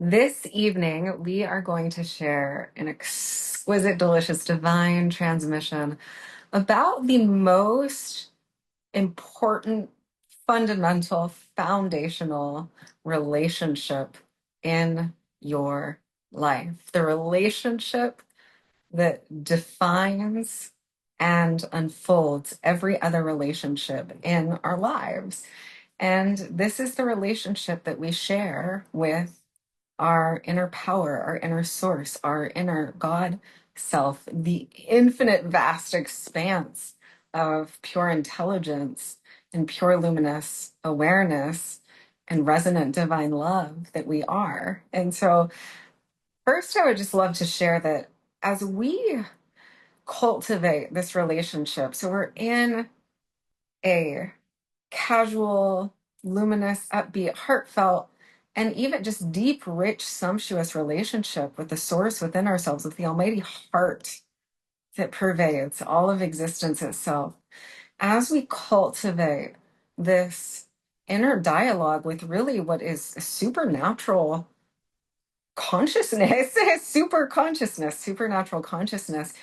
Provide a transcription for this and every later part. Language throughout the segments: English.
This evening, we are going to share an exquisite, delicious, divine transmission about the most important, fundamental, foundational relationship in your life. The relationship that defines and unfolds every other relationship in our lives. And this is the relationship that we share with our inner power, our inner source, our inner God self, the infinite vast expanse of pure intelligence and pure luminous awareness and resonant divine love that we are. And so, first, I would just love to share that as we cultivate this relationship, so we're in a casual, luminous, upbeat, heartfelt, and even just deep, rich, sumptuous relationship with the source within ourselves, with the almighty heart that pervades all of existence itself. As we cultivate this inner dialogue with really what is a supernatural consciousness, supernatural consciousness,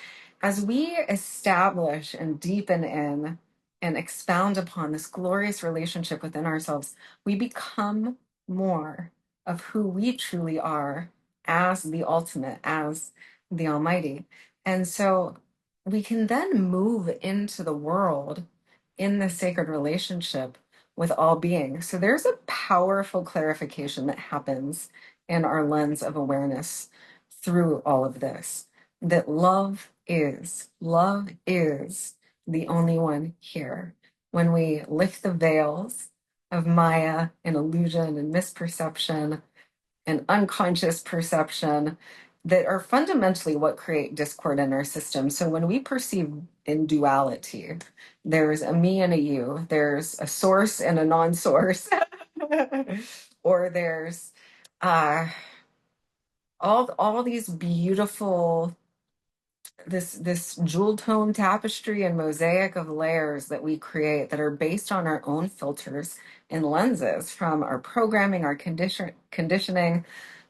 as we establish and deepen in and expound upon this glorious relationship within ourselves, we become more of who we truly are as the ultimate, as the Almighty. And so we can then move into the world in this sacred relationship with all beings. So there's a powerful clarification that happens in our lens of awareness through all of this, that love is the only one here. When we lift the veils of Maya and illusion and misperception and unconscious perception that are fundamentally what create discord in our system. So when we perceive in duality, there's a me and a you, there's a source and a non-source, or there's uh, all these beautiful this jewel tone tapestry and mosaic of layers that we create that are based on our own filters and lenses from our programming, our conditioning,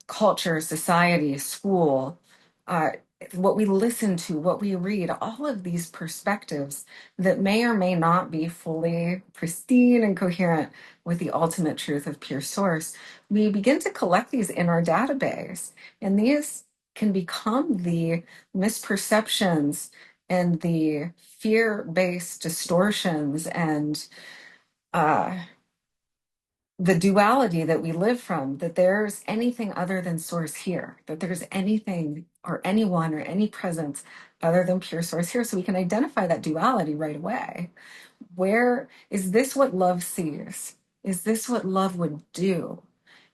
culture, society, school, uh, what we listen to, what we read, all of these perspectives that may or may not be fully pristine and coherent with the ultimate truth of pure source, we begin to collect these in our database. And these can become the misperceptions and the fear-based distortions and uh, the duality that we live from, that there's anything other than source here, that there's anything or anyone or any presence other than pure source here. So we can identify that duality right away. Where is this what love sees? Is this what love would do?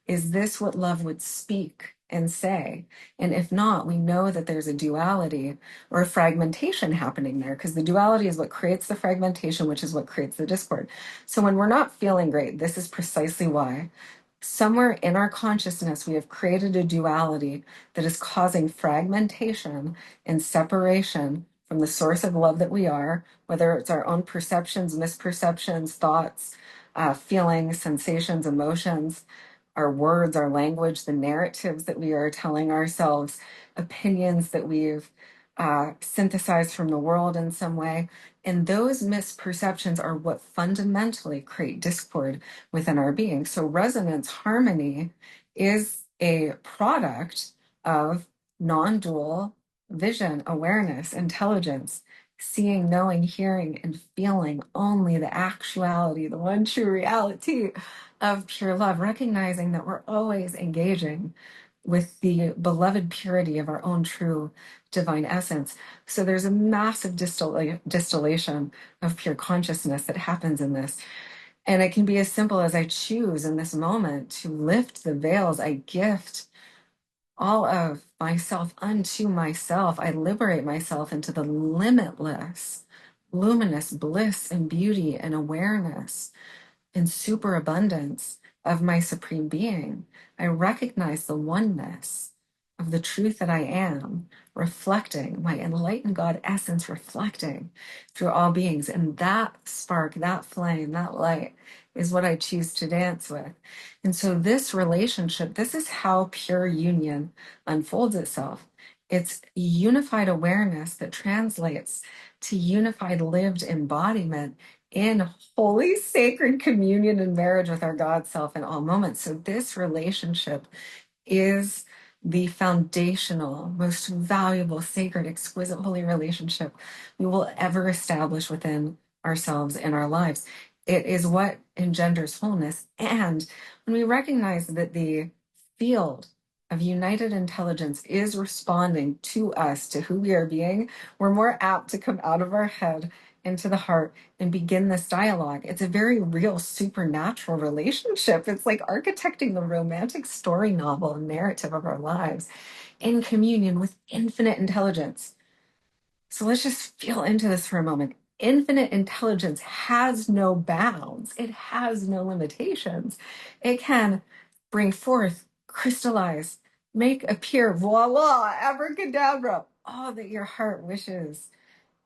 Is this what love would speak and say? And if not, we know that there's a duality or a fragmentation happening there, because the duality is what creates the fragmentation, which is what creates the discord. So when we're not feeling great, this is precisely why. Somewhere in our consciousness, we have created a duality that is causing fragmentation and separation from the source of love that we are, whether it's our own perceptions, misperceptions, thoughts, feelings, sensations, emotions, our words, our language, the narratives that we are telling ourselves, opinions that we've synthesized from the world in some way. And those misperceptions are what fundamentally create discord within our being. So resonance harmony is a product of non-dual vision, awareness, intelligence, seeing, knowing, hearing, and feeling only the actuality, the one true reality of pure love, recognizing that we're always engaging with the beloved purity of our own true divine essence. So there's a massive distillation of pure consciousness that happens in this. And it can be as simple as I choose in this moment to lift the veils. I gift all of myself unto myself. I liberate myself into the limitless, luminous bliss and beauty and awareness in superabundance of my supreme being. I recognize the oneness of the truth that I am, reflecting my enlightened God essence, reflecting through all beings. And that spark, that flame, that light is what I choose to dance with. And so this relationship, this is how pure union unfolds itself. It's unified awareness that translates to unified lived embodiment in holy sacred communion and marriage with our God self in all moments. So this relationship is the foundational, most valuable, sacred, exquisite, holy relationship we will ever establish within ourselves and our lives. It is what engenders wholeness. And when we recognize that the field of united intelligence is responding to us, to who we are being, we're more apt to come out of our head into the heart and begin this dialogue. It's a very real supernatural relationship. It's like architecting the romantic story novel and narrative of our lives in communion with infinite intelligence. So let's just feel into this for a moment. Infinite intelligence has no bounds, it has no limitations. It can bring forth, crystallize, make appear, voila, abracadabra, all that your heart wishes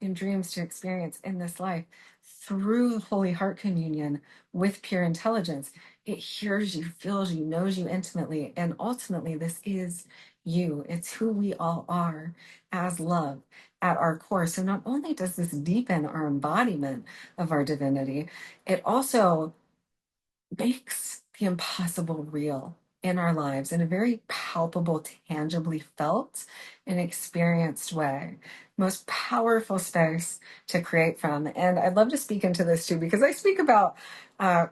in dreams to experience in this life through Holy Heart Communion with pure intelligence. It hears you, feels you, knows you intimately, and ultimately, this is you. It's who we all are as love at our core. So, not only does this deepen our embodiment of our divinity, it also makes the impossible real in our lives in a very palpable, tangibly felt and experienced way. Most powerful space to create from. And I'd love to speak into this too, because I speak about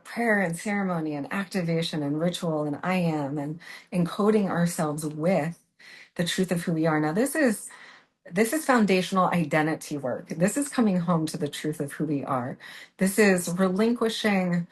prayer and ceremony and activation and ritual and I am and encoding ourselves with the truth of who we are. Now, this is foundational identity work. This is coming home to the truth of who we are. This is relinquishing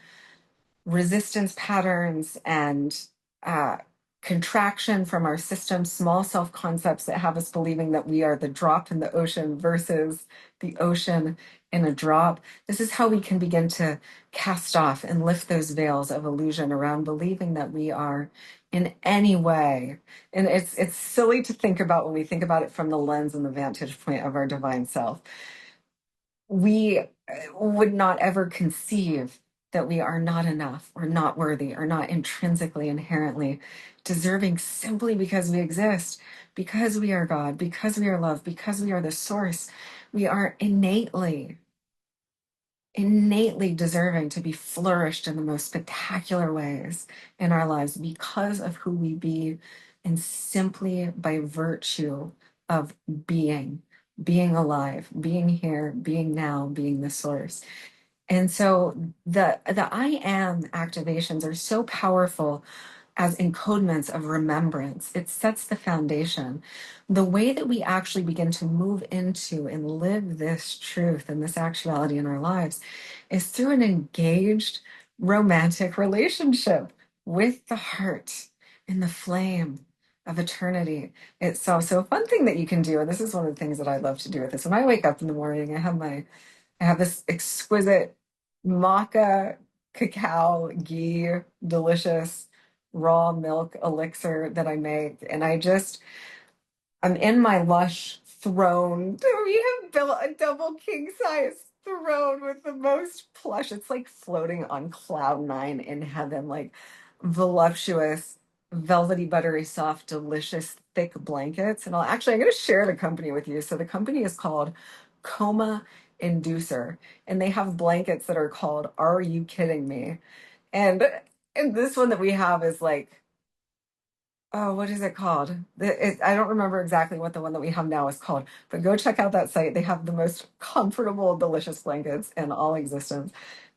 resistance patterns and uh, contraction from our system, small self concepts that have us believing that we are the drop in the ocean versus the ocean in a drop. This is how we can begin to cast off and lift those veils of illusion around believing that we are in any way. And it's silly to think about when we think about it from the lens and the vantage point of our divine self. We would not ever conceive that we are not enough or not worthy or not intrinsically, inherently deserving simply because we exist, because we are God, because we are love, because we are the source. We are innately deserving to be flourished in the most spectacular ways in our lives because of who we be and simply by virtue of being alive, being here, being now, being the source. And so the I am activations are so powerful as encodements of remembrance. It sets the foundation. The way that we actually begin to move into and live this truth and this actuality in our lives is through an engaged romantic relationship with the heart and the flame of eternity itself. So a fun thing that you can do, and this is one of the things that I love to do with this. When I wake up in the morning, I have this exquisite maca cacao ghee, delicious raw milk elixir that I make. And I'm in my lush throne. We have built a double king size throne with the most plush. It's like floating on cloud nine in heaven, like voluptuous, velvety, buttery, soft, delicious, thick blankets. And I'm going to share the company with you. So the company is called Coma Inducer, and they have blankets that are called Are You Kidding Me? And and this one that we have is like, oh, what is it called? I don't remember exactly what the one that we have now is called, but go check out that site. They have the most comfortable, delicious blankets in all existence.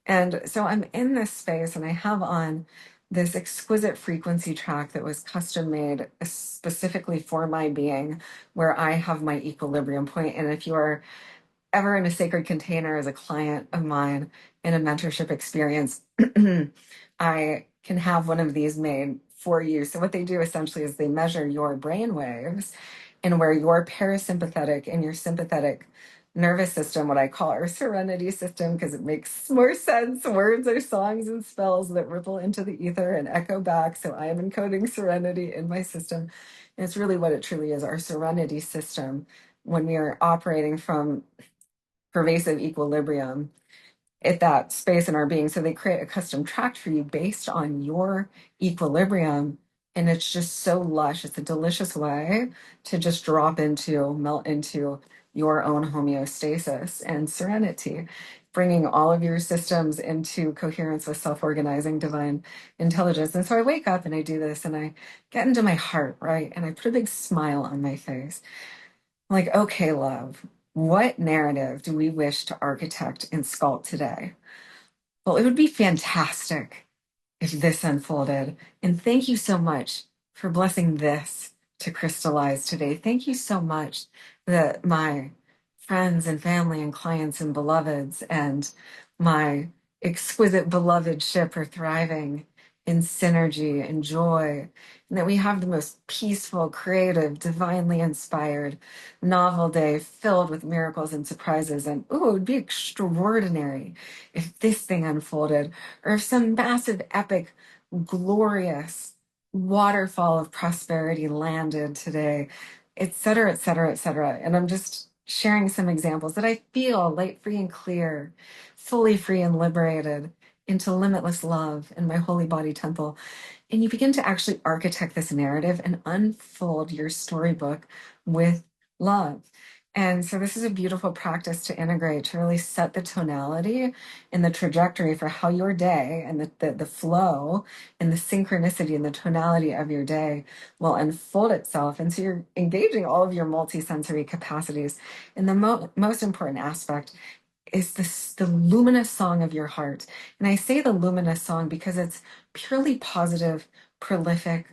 And so I'm in this space and I have on this exquisite frequency track that was custom made specifically for my being, where I have my equilibrium point. And if you are ever in a sacred container as a client of mine in a mentorship experience, I can have one of these made for you. So what they do essentially is they measure your brain waves and where your parasympathetic and your sympathetic nervous system, what I call our serenity system, because it makes more sense. Words are songs and spells that ripple into the ether and echo back. So I am encoding serenity in my system. And it's really what it truly is, our serenity system when we are operating from pervasive equilibrium at that space in our being. So they create a custom tract for you based on your equilibrium. And it's just so lush. It's a delicious way to just drop into, melt into your own homeostasis and serenity, bringing all of your systems into coherence with self-organizing divine intelligence. And so I wake up and I do this and I get into my heart, right? And I put a big smile on my face. I'm like, okay, love, what narrative do we wish to architect and sculpt today? Well, it would be fantastic if this unfolded. And thank you so much for blessing this to crystallize today. Thank you so much that my friends and family and clients and beloveds and my exquisite beloved ship are thriving in synergy and joy, and that we have the most peaceful, creative, divinely inspired, novel day filled with miracles and surprises. And oh, it would be extraordinary if this thing unfolded, or if some massive, epic, glorious waterfall of prosperity landed today, et cetera, et cetera, et cetera. And I'm just sharing some examples that I feel light, free, and clear, fully free and liberated into limitless love in my holy body temple. And you begin to actually architect this narrative and unfold your storybook with love. And so this is a beautiful practice to integrate, to really set the tonality and the trajectory for how your day and the flow and the synchronicity and the tonality of your day will unfold itself. And so you're engaging all of your multisensory capacities. And the most important aspect is the luminous song of your heart. And I say the luminous song because it's purely positive, prolific,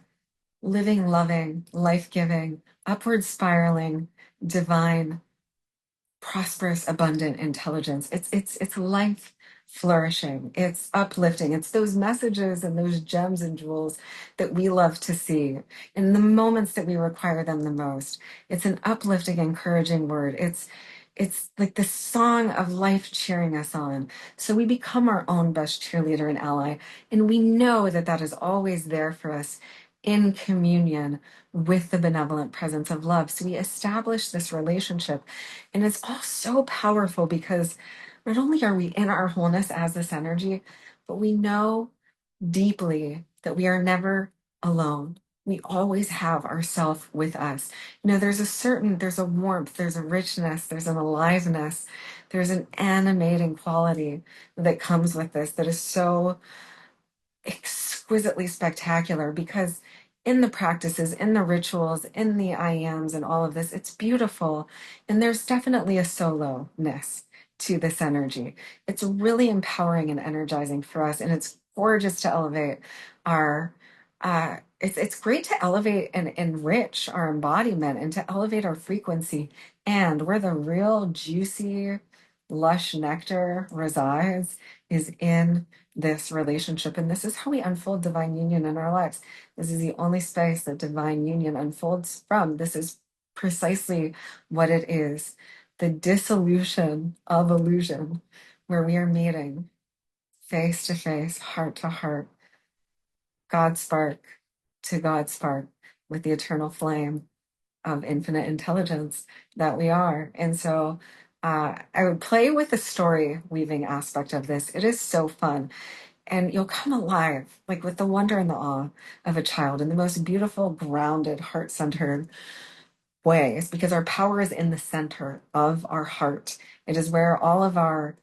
living, loving, life-giving, upward spiraling, divine, prosperous, abundant intelligence. It's life flourishing. It's uplifting. It's those messages and those gems and jewels that we love to see in the moments that we require them the most. It's an uplifting, encouraging word. It's like the song of life cheering us on. So we become our own best cheerleader and ally. And we know that that is always there for us in communion with the benevolent presence of love. So we establish this relationship. And it's all so powerful because not only are we in our wholeness as this energy, but we know deeply that we are never alone. We always have ourself with us. There's a warmth, there's a richness, there's an aliveness, there's an animating quality that comes with this that is so exquisitely spectacular, because in the practices, in the rituals, in the I ams and all of this, it's beautiful. And there's definitely a solo-ness to this energy. It's really empowering and energizing for us. And it's gorgeous to elevate our, it's great to elevate and enrich our embodiment and to elevate our frequency. And where the real juicy, lush nectar resides is in this relationship. And this is how we unfold divine union in our lives. This is the only space that divine union unfolds from. This is precisely what it is, the dissolution of illusion, where we are meeting face to face, heart to heart, God spark to God spark with the eternal flame of infinite intelligence that we are. And so I would play with the story weaving aspect of this. It is so fun. And you'll come alive, like with the wonder and the awe of a child in the most beautiful, grounded, heart-centered ways, because our power is in the center of our heart. It is where all of our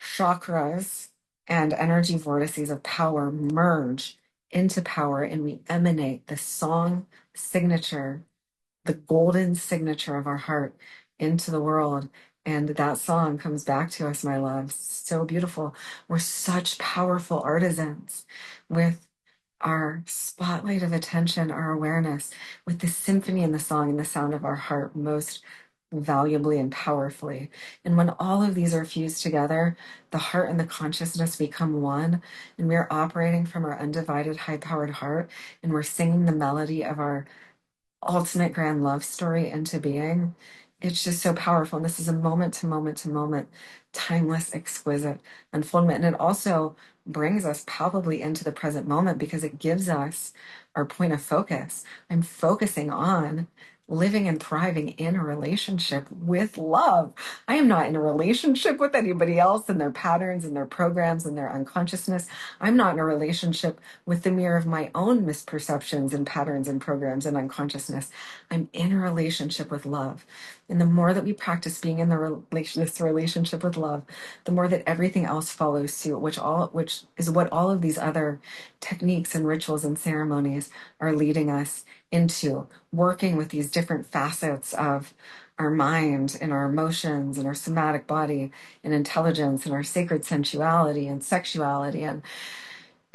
chakras and energy vortices of power merge into power, and we emanate the song signature, the golden signature of our heart into the world. And that song comes back to us, my loves. So beautiful. We're such powerful artisans with our spotlight of attention, our awareness, with the symphony and the song and the sound of our heart most valuably and powerfully. And when all of these are fused together, the heart and the consciousness become one, and we're operating from our undivided, high-powered heart, and we're singing the melody of our ultimate grand love story into being. It's just so powerful. And this is a moment to moment to moment, timeless, exquisite unfoldment. And it also brings us palpably into the present moment because it gives us our point of focus. I'm focusing on living and thriving in a relationship with love. I am not in a relationship with anybody else and their patterns and their programs and their unconsciousness. I'm not in a relationship with the mirror of my own misperceptions and patterns and programs and unconsciousness. I'm in a relationship with love. And the more that we practice being in this relationship with love, the more that everything else follows suit, which is what all of these other techniques and rituals and ceremonies are leading us into, working with these different facets of our mind and our emotions and our somatic body and intelligence and our sacred sensuality and sexuality and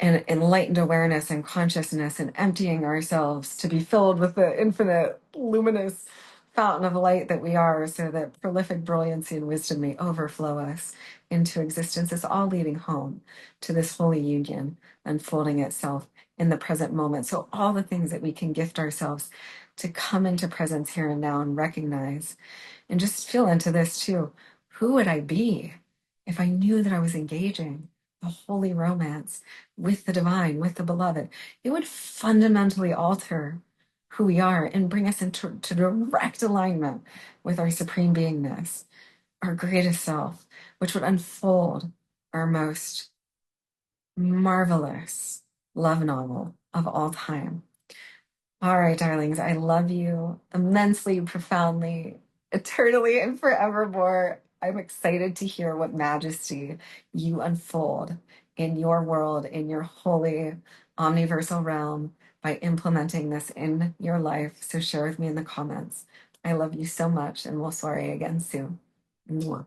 enlightened awareness and consciousness, and emptying ourselves to be filled with the infinite luminous fountain of light that we are, so that prolific brilliancy and wisdom may overflow us into existence. It's all leading home to this holy union unfolding itself in the present moment. So all the things that we can gift ourselves to come into presence here and now and recognize, and just feel into this too. Who would I be if I knew that I was engaging a holy romance with the divine, with the beloved? It would fundamentally alter who we are and bring us into direct alignment with our supreme beingness, our greatest self, which would unfold our most marvelous love novel of all time. All right, darlings, I love you immensely, profoundly, eternally, and forevermore. I'm excited to hear what majesty you unfold in your world, in your holy omniversal realm, by implementing this in your life. So share with me in the comments. I love you so much, and we'll soiree again soon. Mwah.